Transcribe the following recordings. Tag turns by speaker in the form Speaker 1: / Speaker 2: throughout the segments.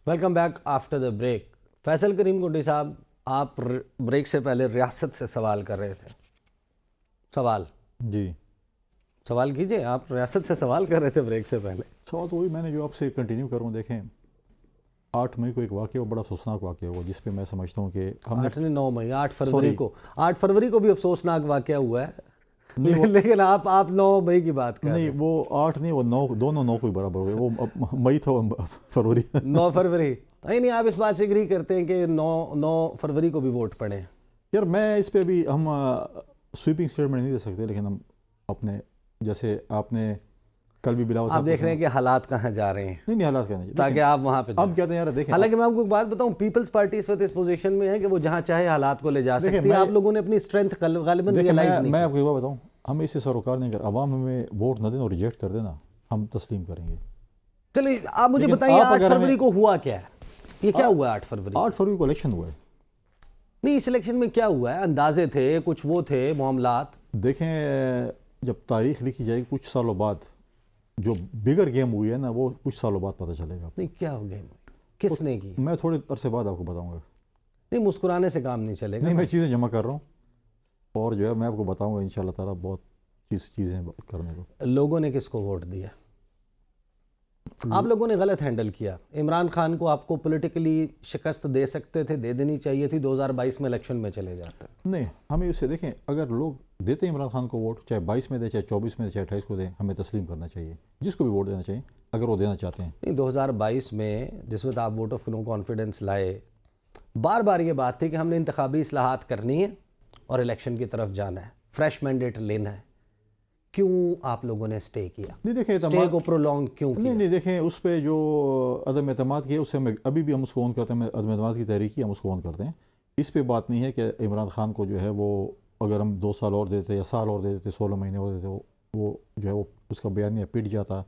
Speaker 1: Welcome back after the break. Faisal Karim Kundi sahib, آپ break سے پہلے ریاست سے سوال کر رہے تھے. سوال کیجئے. آپ ریاست سے سوال کر رہے تھے بریک سے پہلے.
Speaker 2: سوال تو وہی میں نے جو آپ سے کنٹینیو کروں. دیکھیں 8 مئی کو ایک واقعہ بڑا افسوسناک واقعہ ہوا جس پہ میں سمجھتا ہوں کہ ہم
Speaker 1: 9 مئی 8 فروری کو بھی افسوسناک واقعہ ہوا ہے, لیکن آپ 9 مئی کی بات کر رہے ہیں.
Speaker 2: نہیں, وہ 8 نہیں, وہ 9, دونوں 9 کو برابر ہو گئے. وہ مئی تھا, فروری
Speaker 1: 9 فروری. نہیں, آپ اس بات سے اگری کرتے ہیں کہ 9 فروری کو بھی ووٹ پڑے.
Speaker 2: یار میں اس پہ بھی ہم سویپنگ اسٹیٹمنٹ نہیں دے سکتے, لیکن ہم اپنے جیسے آپ نے کل بھی بلاول
Speaker 1: آپ دیکھ رہے ہیں کہ حالات کہاں جا رہے ہیں.
Speaker 2: نہیں حالات کہنا
Speaker 1: تاکہ آپ وہاں پہ
Speaker 2: اب کہتے ہیں یار دیکھیں.
Speaker 1: حالانکہ میں آپ کو ایک بات بتاؤں, پیپلز پارٹی اس وقت اس پوزیشن میں ہے کہ وہ جہاں چاہے حالات کو لے جا سکتی ہے. آپ لوگوں نے اپنی اسٹرینتھ غالباً ریئلائز نہیں.
Speaker 2: میں آپ کو ایک بات بتاؤں, ہم اس سے سروکار نہیں کر, عوام ہمیں ووٹ نہ دیں اور ریجیکٹ کر دینا, ہم تسلیم کریں گے.
Speaker 1: چلیے آپ مجھے بتائیے 8 فروری کو ہوا کیا ہے؟ یہ کیا ہوا ہے 8 فروری؟
Speaker 2: 8 فروری کو الیکشن ہوا ہے.
Speaker 1: نہیں, اس الیکشن میں کیا ہوا ہے؟ اندازے تھے, کچھ وہ تھے معاملات.
Speaker 2: دیکھیں جب تاریخ لکھی جائے گی کچھ سالوں بعد, جو بگر گیم ہوئی ہے نا وہ کچھ سالوں بعد پتہ چلے گا.
Speaker 1: نہیں, کیا ہو گیم کس نے کی؟
Speaker 2: میں تھوڑے عرصے بعد آپ کو بتاؤں گا.
Speaker 1: نہیں, مسکرانے سے کام نہیں چلے گا.
Speaker 2: نہیں, میں چیزیں جمع کر رہا ہوں اور جو ہے میں آپ کو بتاؤں گا انشاءاللہ تعالیٰ بہت چیزیں کرنے کو.
Speaker 1: لوگوں نے کس کو ووٹ دیا؟ آپ لوگوں نے غلط ہینڈل کیا. عمران خان کو آپ کو پولیٹیکلی شکست دے سکتے تھے, دے دینی چاہیے تھی. 2022 میں الیکشن میں چلے جاتے.
Speaker 2: نہیں, ہمیں اس سے دیکھیں, اگر لوگ دیتے ہیں عمران خان کو ووٹ, چاہے 22 میں دیں, چاہے 24 میں دیں, چاہے 28 کو دیں, ہمیں تسلیم کرنا چاہیے. جس کو بھی ووٹ دینا چاہیے اگر وہ دینا چاہتے ہیں.
Speaker 1: نہیں, 2022 میں جس وقت آپ ووٹ آف نو کانفیڈنس لائے, بار بار یہ بات تھی کہ ہم نے انتخابی اصلاحات کرنی ہے اور الیکشن کی طرف جانا ہے, فریش مینڈیٹ لینا ہے. کیوں آپ لوگوں نے سٹے کیا؟
Speaker 2: نہیں دیکھیں,
Speaker 1: سٹے کو پرولونگ کیوں کیا؟
Speaker 2: نہیں دیکھیں, اس پہ جو عدم اعتماد کیا اس سے ہم ابھی بھی ہم اس کو آن کرتے ہیں. عدم اعتماد کی تحریک کی ہم اس کو آن کرتے ہیں. اس پہ بات نہیں ہے کہ عمران خان کو جو ہے وہ اگر ہم 2 سال اور دیتے یا سال اور دیتے, 16 مہینے اور دیتے, وہ جو ہے وہ اس کا بیانیہ پٹ جاتا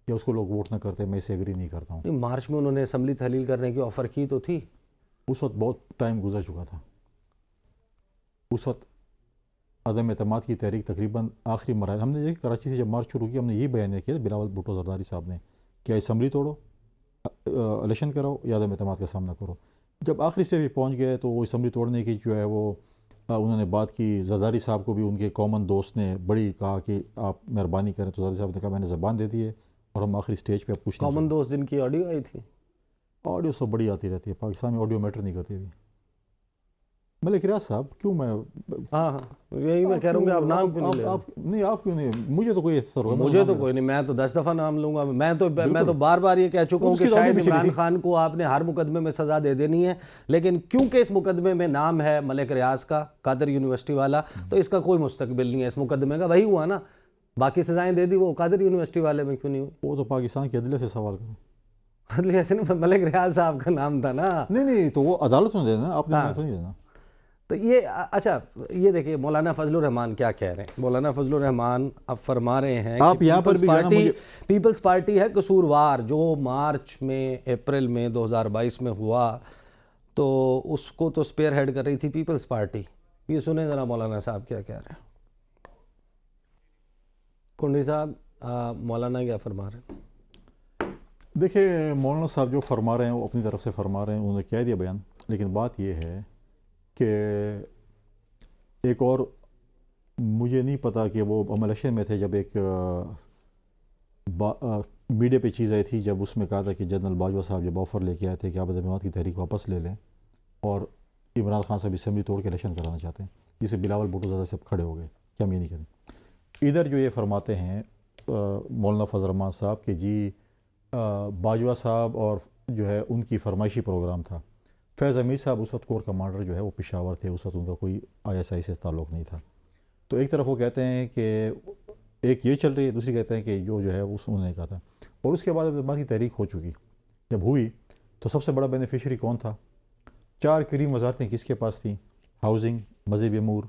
Speaker 2: یا اس کو لوگ ووٹ نہ کرتے. میں اسے ایگری نہیں کرتا ہوں.
Speaker 1: مارچ میں انہوں نے اسمبلی تحلیل کرنے کی آفر کی تو تھی.
Speaker 2: اس وقت بہت ٹائم گزر چکا تھا. اس وقت عدم اعتماد کی تحریک تقریباً آخری مراحل. ہم نے دیکھا کراچی سے جب مارچ شروع کی, ہم نے یہ بیانیہ کیا بلاول بھٹو زرداری صاحب نے, کیا اسمبلی توڑو, الیکشن کراؤ یا عدم اعتماد کا سامنا کرو. جب آخری اسٹیج پہ پہنچ گئے تو وہ اسمبلی توڑنے کی جو ہے وہ انہوں نے بات کی. زرداری صاحب کو بھی ان کے کامن دوست نے بڑی کہا کہ آپ مہربانی کریں, تو زرداری صاحب نے کہا میں نے زبان دے دی ہے اور ہم آخری اسٹیج پہ اب کچھ نہیں.
Speaker 1: کامن دوست جن کی آڈیو آئی تھی,
Speaker 2: آڈیو سب بڑی آتی رہتی ہے. پاکستان میں آڈیو میٹر نہیں کرتی ابھی. ملک ریاض صاحب کیوں میں
Speaker 1: یہی میں کہہ رہا ہوں کہ آپ نام کیوں نہیں لے رہے؟
Speaker 2: نہیں آپ کیوں نہیں, مجھے تو کوئی
Speaker 1: مجھے تو کوئی نہیں, میں تو 10 دفعہ نام لوں گا. میں تو بار بار یہ کہہ چکا ہوں کہ شاید عمران خان کو آپ نے ہر مقدمے میں سزا دے دینی ہے, لیکن کیونکہ اس مقدمے میں نام ہے ملک ریاض کا, قادر یونیورسٹی والا, تو اس کا کوئی مستقبل نہیں ہے اس مقدمے کا. وہی ہوا نا, باقی سزائیں دے دی, وہ قادر یونیورسٹی والے میں کیوں نہیں ہوئی؟
Speaker 2: وہ تو پاکستان کی عدلیہ سے سوال کریں.
Speaker 1: عدلیہ سے نہیں, ملک ریاض صاحب کا نام تھا نا.
Speaker 2: نہیں تو وہ عدالت میں دینا, آپ نے نہیں دینا.
Speaker 1: تو یہ اچھا, یہ دیکھیں مولانا فضل الرحمان کیا کہہ رہے ہیں. مولانا فضل الرحمان اب فرما رہے ہیں
Speaker 2: آپ یہاں پر بھی
Speaker 1: پیپلز پارٹی ہے قصوروار. جو مارچ میں اپریل میں 2022 میں ہوا تو اس کو تو سپیئر ہیڈ کر رہی تھی پیپلز پارٹی. یہ سنیں ذرا مولانا صاحب کیا کہہ رہے ہیں. کنڈی صاحب مولانا کیا فرما رہے ہیں؟
Speaker 2: دیکھیں مولانا صاحب جو فرما رہے ہیں وہ اپنی طرف سے فرما رہے ہیں, انہوں نے کہہ دیا بیان. لیکن بات یہ ہے کہ ایک اور مجھے نہیں پتا کہ وہ ہم الیکشن میں تھے جب ایک میڈیا پہ چیز آئی تھی, جب اس میں کہا تھا کہ جنرل باجوہ صاحب جب آفر لے کے آئے تھے کہ آپ عدم اعتماد کی تحریک واپس لے لیں اور عمران خان صاحب اسمبلی توڑ کے الیکشن کرانا چاہتے ہیں, جسے بلاول بھٹو زادہ صاحب کھڑے ہو گئے کہ ہم یہ نہیں کریں. ادھر جو یہ فرماتے ہیں مولانا فضل الرحمان صاحب کہ جی باجوہ صاحب اور جو ہے ان کی فرمائشی پروگرام تھا. فیض حمید صاحب اس وقت کور کمانڈر جو ہے وہ پشاور تھے, اس وقت ان کا کوئی ISI سے تعلق نہیں تھا. تو ایک طرف وہ کہتے ہیں کہ ایک یہ چل رہی ہے, دوسری کہتے ہیں کہ جو ہے انہوں نے کہا تھا. اور اس کے بعد عدم کی تحریک ہو چکی, جب ہوئی تو سب سے بڑا بینیفیشری کون تھا؟ 4 کریم وزارتیں کس کے پاس تھیں؟ ہاؤسنگ, مذہبی امور,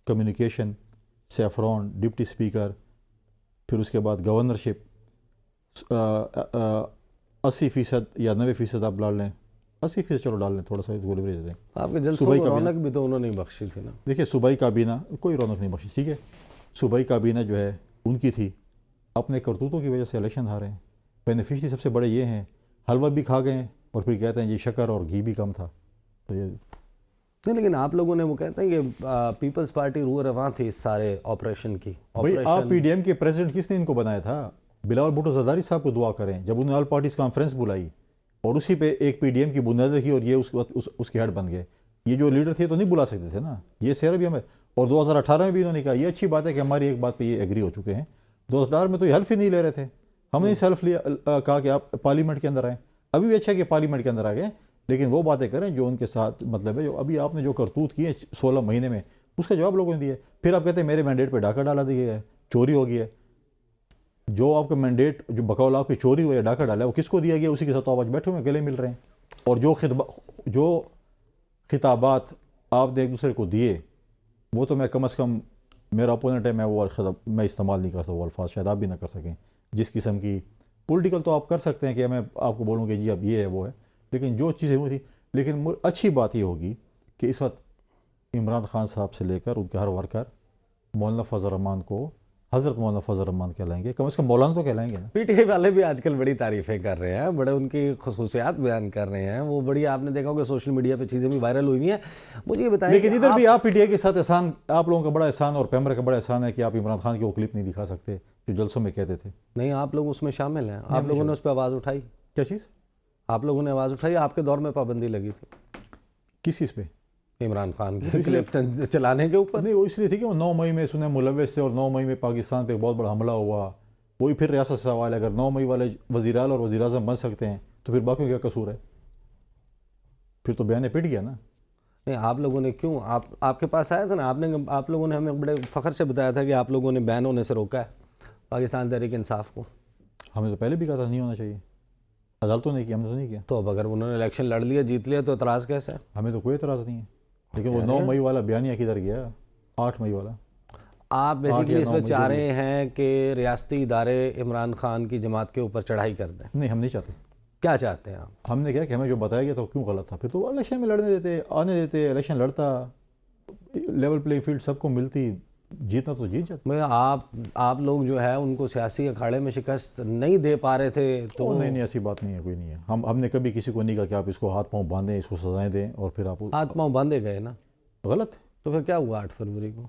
Speaker 2: کمیونیکیشن, سیفران, ڈپٹی اسپیکر, پھر اس کے بعد گورنرشپ. 80% یا 90% آپ ڈال لیں, 80% چلو ڈال لیں, تھوڑا سا اس کو لیوریج دیں.
Speaker 1: آپ کے جلسوں کو رونق بھی تو انہوں نے بخشی تھی نا.
Speaker 2: دیکھیں صوبائی کابینہ کوئی رونق نہیں بخشی, ٹھیک ہے. صوبائی کابینہ جو ہے ان کی تھی, اپنے کرتوتوں کی وجہ سے الیکشن ہارے ہیں. بینیفیشری سب سے بڑے یہ ہیں, حلوہ بھی کھا گئے اور پھر کہتے ہیں جی شکر اور گھی بھی کم تھا. تو یہ
Speaker 1: نہیں، لیکن آپ لوگوں نے وہ کہتے ہیں کہ پیپلز پارٹی روح رواں تھی اس سارے آپریشن کی.
Speaker 2: بھائی آپ پی ڈی ایم کے پریزیڈنٹ کس نے ان کو بنایا تھا؟ بلاول بھٹو زرداری صاحب کو دعا کریں جب انہوں نے آل پارٹیز کانفرنس بلائی اور اسی پہ ایک پی ڈی ایم کی بنیاد رکھی اور یہ اس کے ہیڈ بن گئے. یہ جو لیڈر تھے تو نہیں بلا سکتے تھے نا. یہ سیر بھی ہمیں اور 2018 میں بھی انہوں نے کہا. یہ اچھی بات ہے کہ ہماری ایک بات پہ یہ ایگری ہو چکے ہیں. 2018 میں تو یہ حلف ہی نہیں لے رہے تھے. ہم نے اس حلف لیا کہا کہ آپ پارلیمنٹ کے اندر آئیں. ابھی بھی اچھا کہ پارلیمنٹ کے اندر آ گئے لیکن وہ باتیں کریں جو ان کے ساتھ مطلب ہے. جو ابھی آپ نے جو کرتوت کیے 16 مہینے میں اس کا جواب لوگوں نے دیا. پھر آپ کہتے ہیں میرے مینڈیٹ پہ ڈاکہ ڈالا دیا ہے, چوری ہو گئی ہے. جو آپ کا مینڈیٹ جو بقول آپ کی چوری ہوئی ہے, ڈاکہ ڈالا ہے, وہ کس کو دیا گیا؟ اسی کے ساتھ آپ آج بیٹھے ہوئے گلے مل رہے ہیں. اور جو خطابات آپ نے ایک دوسرے کو دیے وہ تو میں کم از کم میرا اپوننٹ ہے میں استعمال نہیں کر سکتا وہ الفاظ, شاید آپ بھی نہ کر سکیں. جس قسم کی پولیٹیکل تو آپ کر سکتے ہیں کہ میں آپ کو بولوں کہ جی اب یہ ہے وہ ہے, لیکن جو چیزیں ہوئی تھی. لیکن اچھی بات یہ ہوگی کہ اس وقت عمران خان صاحب سے لے کر ان کے ہر ورکر مولانا فضل الرحمان کو حضرت مولانا فضل الرحمان کہلائیں گے, کم از کم مولانا تو کہلائیں گے نا.
Speaker 1: پی ٹی آئی والے بھی آج کل بڑی تعریفیں کر رہے ہیں, بڑے ان کی خصوصیات بیان کر رہے ہیں. وہ بڑی آپ نے دیکھا ہوگا سوشل میڈیا پہ چیزیں بھی وائرل ہوئی ہیں. مجھے یہ بتائیں
Speaker 2: لیکن ادھر بھی آپ پی ٹی آئی کے ساتھ احسان, آپ لوگوں کا بڑا احسان اور پیمبر کا بڑا احسان ہے کہ آپ عمران خان کی وہ کلپ نہیں دکھا سکتے جو جلسوں میں کہتے تھے.
Speaker 1: نہیں, آپ لوگ اس میں شامل ہیں. آپ لوگوں نے اس پہ آواز اٹھائی.
Speaker 2: کیا چیز؟
Speaker 1: آپ لوگوں نے آواز اٹھائی. آپ کے دور میں پابندی لگی تھی
Speaker 2: کس چیز پہ؟
Speaker 1: عمران خان کی کلپ چلانے کے اوپر.
Speaker 2: نہیں, وہ اس لیے تھی کہ وہ 9 مئی میں سنے ملوث سے اور 9 مئی میں پاکستان پہ ایک بہت بڑا حملہ ہوا. وہی پھر ریاست سے سوال ہے, اگر 9 مئی والے وزیر اعلیٰ اور وزیر اعظم بن سکتے ہیں تو پھر باقیوں کیا قصور ہے؟ پھر تو بیان پٹ گیا نا.
Speaker 1: نہیں, آپ لوگوں نے کیوں, آپ کے پاس آیا تھا نا, آپ لوگوں نے ہمیں بڑے فخر سے بتایا تھا کہ آپ لوگوں نے بین ہونے سے روکا ہے پاکستان تحریک انصاف کو.
Speaker 2: ہم نے تو پہلے بھی کہا تھا نہیں ہونا چاہیے. عدالتوں نے کیا, ہم نے تو نہیں کیا.
Speaker 1: تو اب اگر انہوں نے الیکشن لڑ لیا, جیت لیا, تو اعتراض کیسے ہے؟
Speaker 2: ہمیں تو کوئی اعتراض نہیں ہے. لیکن وہ 9 مئی والا بیانیہ کدھر گیا؟ 8 مئی والا.
Speaker 1: آپ بیسیکلی اس میں چاہ رہے ہیں کہ ریاستی ادارے عمران خان کی جماعت کے اوپر چڑھائی کر دیں؟
Speaker 2: نہیں, ہم نہیں چاہتے.
Speaker 1: کیا چاہتے ہیں آپ؟
Speaker 2: ہم نے کہا کہ ہمیں جو بتایا گیا تو کیوں غلط تھا. پھر تو الیکشن میں لڑنے دیتے, آنے دیتے, الیکشن لڑتا, لیول پلے فیلڈ سب کو ملتی, جیتنا تو جیت جاتا.
Speaker 1: آپ لوگ جو ہے ان کو سیاسی اکھاڑے میں شکست نہیں دے پا رہے تھے تو
Speaker 2: نہیں, ایسی بات نہیں ہے, کوئی نہیں ہے. ہم نے کبھی کسی کو نہیں کہا کہ آپ اس کو ہاتھ پاؤں باندھیں, اس کو سزائیں دیں اور پھر آپ
Speaker 1: ہاتھ پاؤں باندھے گئے نا.
Speaker 2: غلط.
Speaker 1: تو پھر کیا ہوا 8 فروری کو؟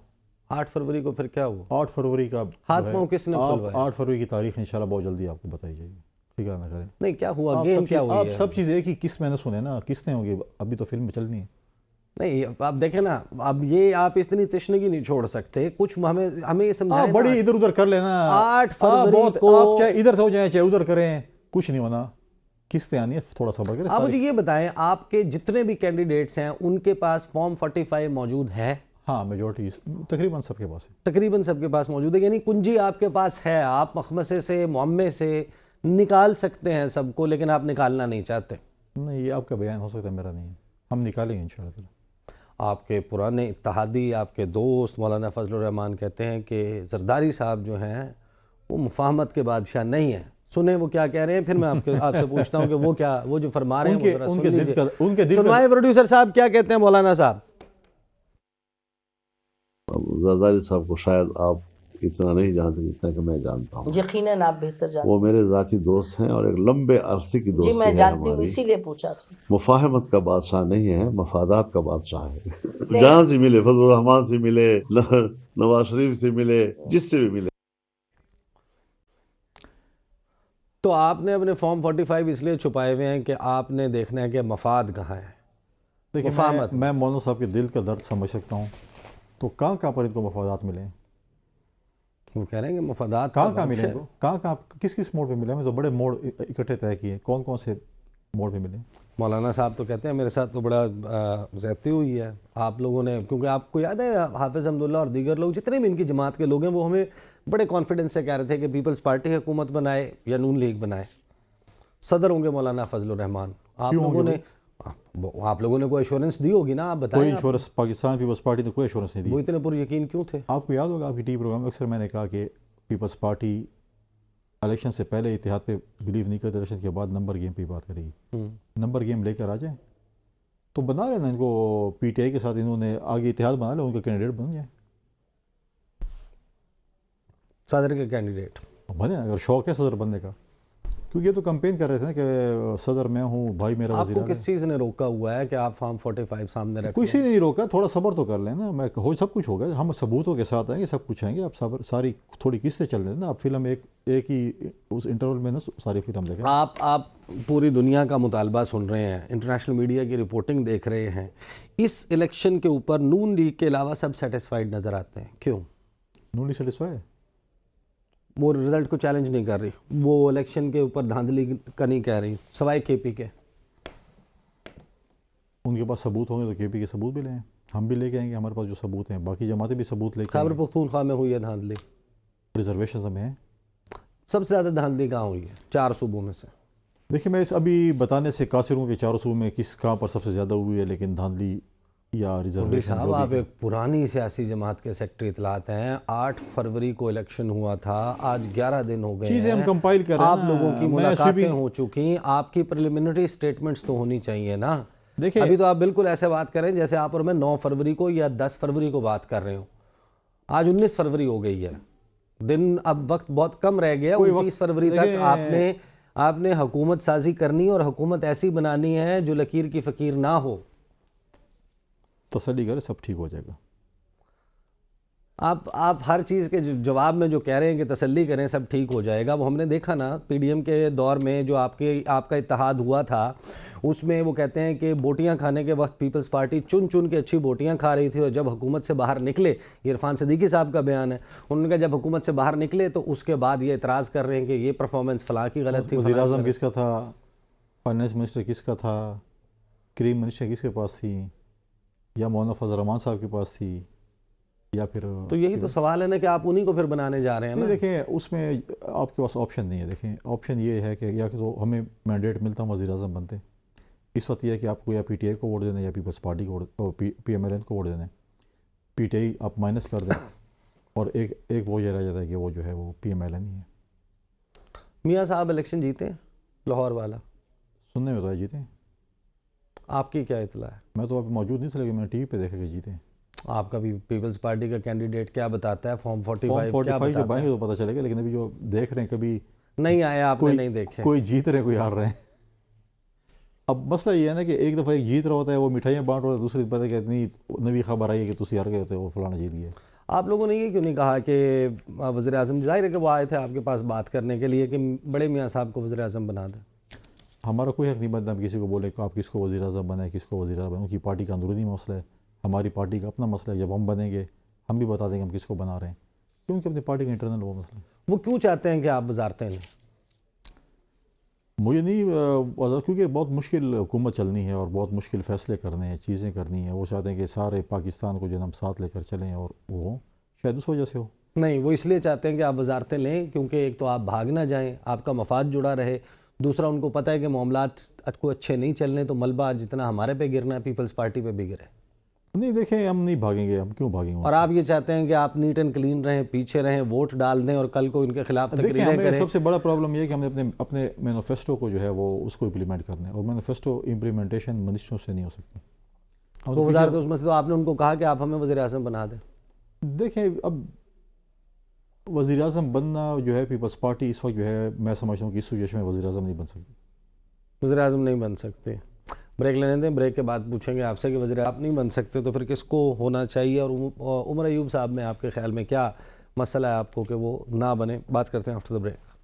Speaker 1: 8 فروری کو پھر کیا ہوا؟
Speaker 2: 8 فروری کا
Speaker 1: ہاتھ پاؤں کس نے کھلوائے؟
Speaker 2: 8 فروری کی تاریخ انشاءاللہ بہت جلدی آپ کو بتائی جائے گی, فکر نہ کریں.
Speaker 1: نہیں, کیا ہوا, گیم کیا ہوئی
Speaker 2: آپ
Speaker 1: ہے؟
Speaker 2: سب چیز ایک ہی قسط میں نہ سنیں نا, قسطیں ہوں گی, ابھی تو فلم میں چلنی ہے.
Speaker 1: نہیں, آپ دیکھیں نا, اب یہ آپ اتنی تشنگی نہیں چھوڑ سکتے. کچھ ہمیں یہ سمجھائیں,
Speaker 2: بڑی ادھر ادھر کر لینا.
Speaker 1: 8 فروری کو
Speaker 2: آپ چاہے ادھر سے ہو جائیں چاہے ادھر کریں, کچھ نہیں ہونا. قسطیں آنی ہے, تھوڑا صبر کریں.
Speaker 1: آپ مجھے یہ بتائیں, آپ کے جتنے بھی کینڈیڈیٹس ہیں ان کے پاس فارم 45 موجود ہے؟
Speaker 2: ہاں, میجورٹی تقریباً سب کے پاس ہے.
Speaker 1: تقریباً سب کے پاس موجود ہے, یعنی کنجی آپ کے پاس ہے. آپ مخمصے سے, معمے سے نکال سکتے ہیں سب کو, لیکن آپ نکالنا نہیں چاہتے.
Speaker 2: نہیں, یہ آپ کا بیان ہو سکتا ہے, میرا نہیں ہے. ہم نکالیں گے انشاءاللہ.
Speaker 1: آپ کے پرانے اتحادی, آپ کے دوست مولانا فضل الرحمان کہتے ہیں کہ زرداری صاحب جو ہیں وہ مفاہمت کے بادشاہ نہیں ہیں. سنیں وہ کیا کہہ رہے ہیں, پھر میں آپ سے پوچھتا ہوں کہ وہ جو فرما رہے ہیں وہ ذرا سن لیجیے. سنوائے پروڈیوسر صاحب کیا کہتے ہیں مولانا صاحب.
Speaker 3: زرداری صاحب کو شاید آپ اتنا نہیں جانتے جتنا کہ میں جانتا ہوں.
Speaker 4: یقیناً آپ بہتر جانتے ہیں.
Speaker 3: وہ میرے ذاتی دوست ہیں اور ایک لمبے عرصے کی دوستی
Speaker 4: جی میں
Speaker 3: ہے
Speaker 4: جانتی ہوں,
Speaker 3: ہماری.
Speaker 4: اسی لیے پوچھا آپ سے.
Speaker 3: مفاہمت کا بادشاہ نہیں ہے, مفادات کا بادشاہ ہے. جہاں سے ملے, فضل الرحمان سے ملے, نواز شریف سے ملے, جس سے بھی ملے.
Speaker 1: تو آپ نے اپنے فارم 45 اس لیے چھپائے ہوئے ہیں کہ آپ نے دیکھنا ہے کہ مفاد کہاں ہے.
Speaker 2: دیکھیں, میں مولانا صاحب کے دل کا درد سمجھ سکتا ہوں. تو کہاں پر ان کو مفادات ملے ہیں؟
Speaker 1: وہ کہہ رہے ہیں کہ مفادات
Speaker 2: کہاں ملے ان کو, کہاں کس موڑ پہ ملے؟ ہمیں تو بڑے موڑ اکٹھے طے کیے, کون سے موڑ پہ ملے؟
Speaker 1: مولانا صاحب تو کہتے ہیں میرے ساتھ تو بڑا زیادتی ہوئی ہے آپ لوگوں نے, کیونکہ آپ کو یاد ہے حافظ حمداللہ اور دیگر لوگ جتنے بھی ان کی جماعت کے لوگ ہیں وہ ہمیں بڑے کانفیڈنس سے کہہ رہے تھے کہ پیپلز پارٹی حکومت بنائے یا نون لیگ بنائے, صدر ہوں گے مولانا فضل الرحمان. آپ لوگوں نے کوئی ایشورنس دی ہوگی نا, آپ بتائیں.
Speaker 2: کوئی ایشورنس پاکستان پیپلز پارٹی نے کوئی ایشورنس نہیں دی.
Speaker 1: وہ اتنے پر یقین کیوں تھے؟
Speaker 2: آپ کو یاد ہوگا آپ کی ٹی وی پروگرام میں اکثر میں نے کہا کہ پیپلز پارٹی الیکشن سے پہلے اتحاد پہ بلیو نہیں کرتے, الیکشن کے بعد نمبر گیم پہ بات کرے گی. نمبر گیم لے کر آ جائیں تو بنا رہے نا ان کو, پی ٹی آئی کے ساتھ انہوں نے آگے اتحاد بنا لیا, ان کا کینڈیڈیٹ بن جائیں,
Speaker 1: صدر کے کینڈیڈیٹ
Speaker 2: بنے. اگر شوق ہے صدر بننے کا, کیونکہ یہ تو کمپین کر رہے تھے نا کہ صدر میں ہوں، بھائی میرا
Speaker 1: آپ
Speaker 2: وزیر
Speaker 1: کو
Speaker 2: اعظم.
Speaker 1: کس چیز نے روکا ہوا ہے کہ آپ فارم 45 سامنے رکھیں؟
Speaker 2: کچھ ہی نہیں روکا، تھوڑا صبر تو کر لیں نا. میں ہو سب کچھ ہوگا، ہم ثبوتوں کے ساتھ آئیں گے، سب کچھ آئیں گے. آپ صبر، ساری تھوڑی قسطیں چل رہی ہیں نا. آپ فلم ایک ہی اس انٹرول میں نا ساری فلم دیکھیں.
Speaker 1: آپ پوری دنیا کا مطالبہ سن رہے ہیں، انٹرنیشنل میڈیا کی رپورٹنگ دیکھ رہے ہیں، اس الیکشن کے اوپر نون لیگ کے علاوہ سب سیٹسفائیڈ نظر آتے ہیں، کیوں؟
Speaker 2: نون لیگ سیٹسفائی ہے.
Speaker 1: وہ رزلٹ کو چیلنج نہیں کر رہی، وہ الیکشن کے اوپر دھاندلی کا نہیں کہہ رہی، سوائے کے پی کے.
Speaker 2: ان کے پاس ثبوت ہوں گے تو کے پی کے ثبوت بھی لیں، ہم بھی لے کے آئیں گے. ہمارے پاس جو ثبوت ہیں، باقی جماعتیں بھی ثبوت لے کے
Speaker 1: خیبر پختونخوا میں ہوئی ہے دھاندلی،
Speaker 2: ریزرویشنز ہمیں ہیں.
Speaker 1: سب سے زیادہ دھاندلی کہاں ہوئی ہے 4 صوبوں میں سے؟
Speaker 2: دیکھیں میں اس ابھی بتانے سے قاصر ہوں کہ 4 صوبوں میں کہاں پر سب سے زیادہ ہوئی ہے، لیکن دھاندلی یا
Speaker 1: مودی
Speaker 2: ریزرویشن
Speaker 1: صاحب، آپ ایک پرانی سیاسی جماعت کے سیکٹری اطلاعات ہیں. 8 فروری کو الیکشن ہوا تھا، آج 11 دن ہو گئے
Speaker 2: چیزیں ہم
Speaker 1: ہیں.
Speaker 2: کمپائل کر رہے ہیں
Speaker 1: آپ
Speaker 2: نا.
Speaker 1: لوگوں کی
Speaker 2: میں
Speaker 1: ملاقاتیں ہو چکی، آپ کی پریلیمنری سٹیٹمنٹس تو ہونی چاہیے نا.
Speaker 2: دیکھیں
Speaker 1: ابھی تو آپ بالکل ایسے بات کریں جیسے آپ اور میں 9 فروری کو یا 10 فروری کو بات کر رہے ہوں. آج 19 فروری ہو گئی ہے، دن اب وقت بہت کم رہ گیا. 29 فروری تک آپ نے حکومت سازی کرنی اور حکومت ایسی بنانی ہے جو لکیر کی فقیر نہ ہو.
Speaker 2: تسلی کرے، سب ٹھیک ہو جائے گا.
Speaker 1: آپ ہر چیز کے جواب میں جو کہہ رہے ہیں کہ تسلی کریں سب ٹھیک ہو جائے گا، وہ ہم نے دیکھا نا پی ڈی ایم کے دور میں جو آپ کا اتحاد ہوا تھا، اس میں وہ کہتے ہیں کہ بوٹیاں کھانے کے وقت پیپلز پارٹی چن کے اچھی بوٹیاں کھا رہی تھی، اور جب حکومت سے باہر نکلے، یہ عرفان صدیقی صاحب کا بیان ہے، انہوں نے کہا جب حکومت سے باہر نکلے تو اس کے بعد یہ اعتراض کر رہے ہیں کہ یہ پرفارمنس فلاں کی غلط تھی.
Speaker 2: وزیر اعظم کس کا تھا، فائنانس منسٹر کس کا تھا، کریم منسٹر کس کے پاس تھی، یا مولانا فضل الرحمان صاحب کے پاس تھی، یا پھر
Speaker 1: تو یہی تو سوال ہے نا کہ آپ انہی کو پھر بنانے جا رہے ہیں نا.
Speaker 2: دیکھیں اس میں آپ کے پاس آپشن نہیں ہے. دیکھیں آپشن یہ ہے کہ یا کہ تو ہمیں مینڈیٹ ملتا ہوں وزیر اعظم بنتے. اس وقت یہ ہے کہ آپ کو یا پی ٹی آئی کو ووٹ دینا یا پیپلز پارٹی کو پی ایم ایل این کو ووٹ دینا. پی ٹی آئی آپ مائنس کر دیں اور ایک وہ یہ رہ جاتا ہے کہ وہ جو ہے وہ پی ایم ایل این ہی ہے.
Speaker 1: میاں صاحب الیکشن جیتے لاہور والا؟
Speaker 2: سننے میں تو ہے جیتے.
Speaker 1: آپ کی کیا اطلاع ہے؟
Speaker 2: میں تو اب موجود نہیں تھا، لیکن میں نے ٹی وی پہ دیکھا کہ جیتے.
Speaker 1: آپ کا بھی پیپلز پارٹی کا کینڈیڈیٹ کیا بتاتا ہے؟ فارم 45 کیا
Speaker 2: جب
Speaker 1: بتاتا
Speaker 2: آئیں
Speaker 1: ہے؟
Speaker 2: گے تو پتہ چلے گا. لیکن ابھی جو دیکھ رہے ہیں کبھی
Speaker 1: نہیں آئے، آپ نے نہیں دیکھے.
Speaker 2: کوئی جیت رہے ہیں کوئی ہار رہے ہیں. اب مسئلہ یہ ہے نا کہ ایک دفعہ ایک جیت رہا ہوتا ہے، وہ مٹھائیاں بانٹ رہا ہوتا ہے، دوسری پتہ ہے کہ اتنی نوی خبر آئی ہے کہ تسی ہار گئے ہوتے ہیں، وہ فلانا جیت گیا.
Speaker 1: آپ لوگوں نے یہ کیوں نہیں کہا کہ وزیر اعظم، ظاہر ہے کہ وہ آئے تھے آپ کے پاس بات کرنے کے لیے کہ بڑے میاں صاحب کو وزیر اعظم بنا دیں؟
Speaker 2: ہمارا کوئی حق نہیں بنتا ہم کسی کو بولے کہ آپ کس کو وزیر اعظم بنائیں، کس کو وزیر اعظم بنائیں. ان کی پارٹی کا اندرونی مسئلہ ہے، ہماری پارٹی کا اپنا مسئلہ ہے. جب ہم بنیں گے ہم بھی بتا دیں گے ہم کس کو بنا رہے ہیں، کیونکہ اپنی پارٹی کا انٹرنل وہ مسئلہ ہے.
Speaker 1: وہ کیوں چاہتے ہیں کہ آپ وزارتیں لیں؟
Speaker 2: مجھے نہیں کیونکہ بہت مشکل حکومت چلنی ہے اور بہت مشکل فیصلے کرنے ہیں، چیزیں کرنی ہیں. وہ چاہتے ہیں کہ سارے پاکستان کو جو ہم ساتھ لے کر چلیں اور وہ ہوں. شاید اس وجہ سے ہو.
Speaker 1: نہیں، وہ اس لیے چاہتے ہیں کہ آپ وزارتیں لیں کیونکہ ایک تو آپ بھاگ نہ جائیں، آپ کا مفاد جڑا رہے. دوسرا ان کو پتہ ہے کہ معاملات کو اچھے نہیں چلنے تو ملبہ جتنا ہمارے پہ گرنا ہے پیپلز پارٹی پہ بھی گرے.
Speaker 2: نہیں دیکھیں ہم نہیں بھاگیں گے، ہم کیوں بھاگیں گے.
Speaker 1: اور آپ یہ چاہتے ہیں کہ آپ نیٹ اینڈ کلین رہیں، پیچھے رہیں، ووٹ ڈال دیں اور کل کو ان کے خلاف تقریریں
Speaker 2: ہمیں
Speaker 1: کریں.
Speaker 2: سب سے بڑا پرابلم یہ ہے کہ ہم نے اپنے مینیفیسٹو کو جو ہے وہ اس کو امپلیمنٹ کرنا ہے، اور مینیفیسٹو امپلیمنٹیشن منسٹروں سے نہیں ہو سکتی.
Speaker 1: تو وزارت اس میں سے تو آپ نے ان کو کہا کہ آپ ہمیں وزیر اعظم بنا دیں.
Speaker 2: دیکھیں اب وزیر اعظم بننا جو ہے پیپلز پارٹی اس وقت جو ہے میں سمجھتا ہوں کہ اس سچویشن میں وزیر اعظم نہیں بن سکتی.
Speaker 1: وزیر اعظم نہیں بن سکتے. بریک لینے دیں، بریک کے بعد پوچھیں گے آپ سے کہ وزیر اعظم نہیں بن سکتے تو پھر کس کو ہونا چاہیے، اور عمر ایوب صاحب میں آپ کے خیال میں کیا مسئلہ ہے آپ کو کہ وہ نہ بنے. بات کرتے ہیں آفٹر دا بریک.